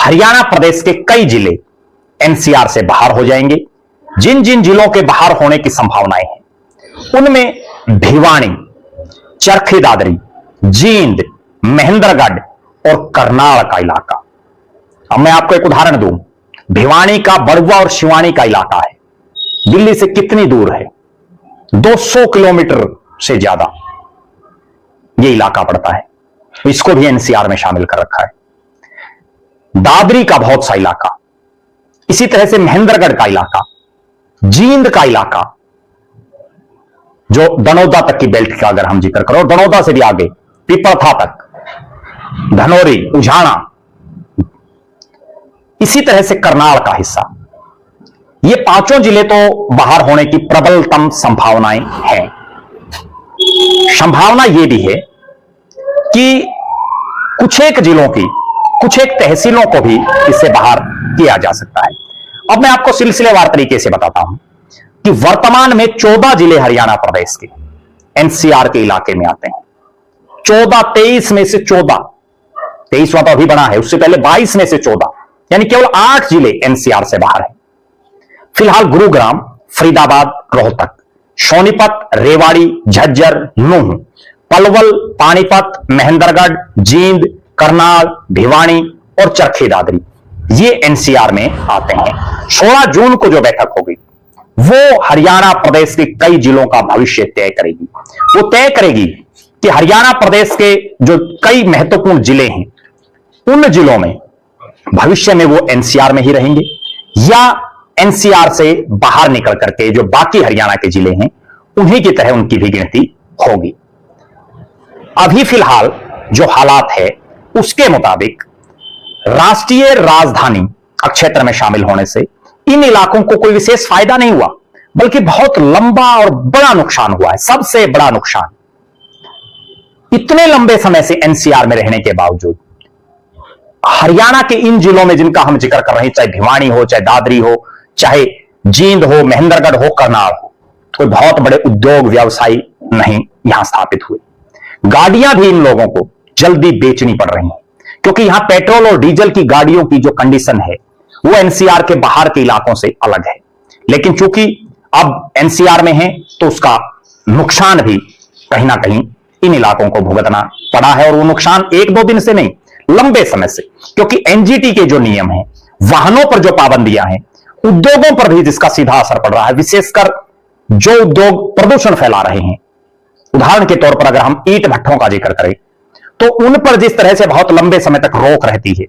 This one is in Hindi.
हरियाणा प्रदेश के कई जिले एनसीआर से बाहर हो जाएंगे। जिन जिन जिलों के बाहर होने की संभावनाएं हैं उनमें भिवानी, चरखी दादरी, जींद, महेंद्रगढ़ और करनाल का इलाका। अब मैं आपको एक उदाहरण दूं, भिवानी का बड़ुआ और शिवानी का इलाका है, दिल्ली से कितनी दूर है? 200 किलोमीटर से ज्यादा यह इलाका पड़ता है, इसको भी एनसीआर में शामिल कर रखा है। दादरी का बहुत सा इलाका, इसी तरह से महेंद्रगढ़ का इलाका, जींद का इलाका, जो दनौदा तक की बेल्ट का अगर हम जिक्र करो, दनौदा से भी आगे पिपरथा तक, धनौरी, उझाना, इसी तरह से करनाल का हिस्सा, ये पांचों जिले तो बाहर होने की प्रबलतम संभावनाएं हैं। संभावना यह भी है कि कुछ एक जिलों की, कुछ एक तहसीलों को भी इससे बाहर किया जा सकता है। अब मैं आपको सिलसिलेवार तरीके से बताता हूं कि वर्तमान में 14 जिले हरियाणा प्रदेश के एनसीआर के इलाके में आते हैं। 14, 23 में से 14, 23वां तो अभी बना है, उससे पहले 22 में से 14, यानी केवल 8 जिले एनसीआर से बाहर हैं। फिलहाल गुरुग्राम, फरीदाबाद, रोहतक, सोनीपत, रेवाड़ी, झज्जर, नूंह, पलवल, पानीपत, महेंद्रगढ़, जींद, करनाल, भिवानी और चरखी दादरी ये एनसीआर में आते हैं। 16 जून को जो बैठक होगी वो हरियाणा प्रदेश के कई जिलों का भविष्य तय करेगी। वो तय करेगी कि हरियाणा प्रदेश के जो कई महत्वपूर्ण जिले हैं उन जिलों में भविष्य में वो एनसीआर में ही रहेंगे या एनसीआर से बाहर निकल करके जो बाकी हरियाणा के जिले हैं उन्हीं की तरह उनकी भी गिनती होगी। अभी फिलहाल जो हालात है उसके मुताबिक राष्ट्रीय राजधानी क्षेत्र में शामिल होने से इन इलाकों को कोई विशेष फायदा नहीं हुआ, बल्कि बहुत लंबा और बड़ा नुकसान हुआ है। सबसे बड़ा नुकसान, इतने लंबे समय से एनसीआर में रहने के बावजूद हरियाणा के इन जिलों में जिनका हम जिक्र कर रहे हैं, चाहे भिवानी हो, चाहे दादरी हो, चाहे जींद हो, महेंद्रगढ़ हो, करनाल हो, कोई बहुत बड़े उद्योग व्यवसाय नहीं यहां स्थापित हुए। गाड़ियां भी इन लोगों को जल्दी बेचनी पड़ रही हैं, क्योंकि यहां पेट्रोल और डीजल की गाड़ियों की जो कंडीशन है वो एनसीआर के बाहर के इलाकों से अलग है। लेकिन चूंकि अब एनसीआर में है तो उसका नुकसान भी कहीं ना कहीं इन इलाकों को भुगतना पड़ा है, और वो नुकसान 1-2 दिन से नहीं, लंबे समय से, क्योंकि एनजीटी के जो नियम हैं, वाहनों पर जो पाबंदियां हैं, उद्योगों पर भी जिसका सीधा असर पड़ रहा है, विशेषकर जो उद्योग प्रदूषण फैला रहे हैं। उदाहरण के तौर पर अगर हम ईंट भट्ठों का जिक्र करें तो उन पर जिस तरह से बहुत लंबे समय तक रोक रहती है,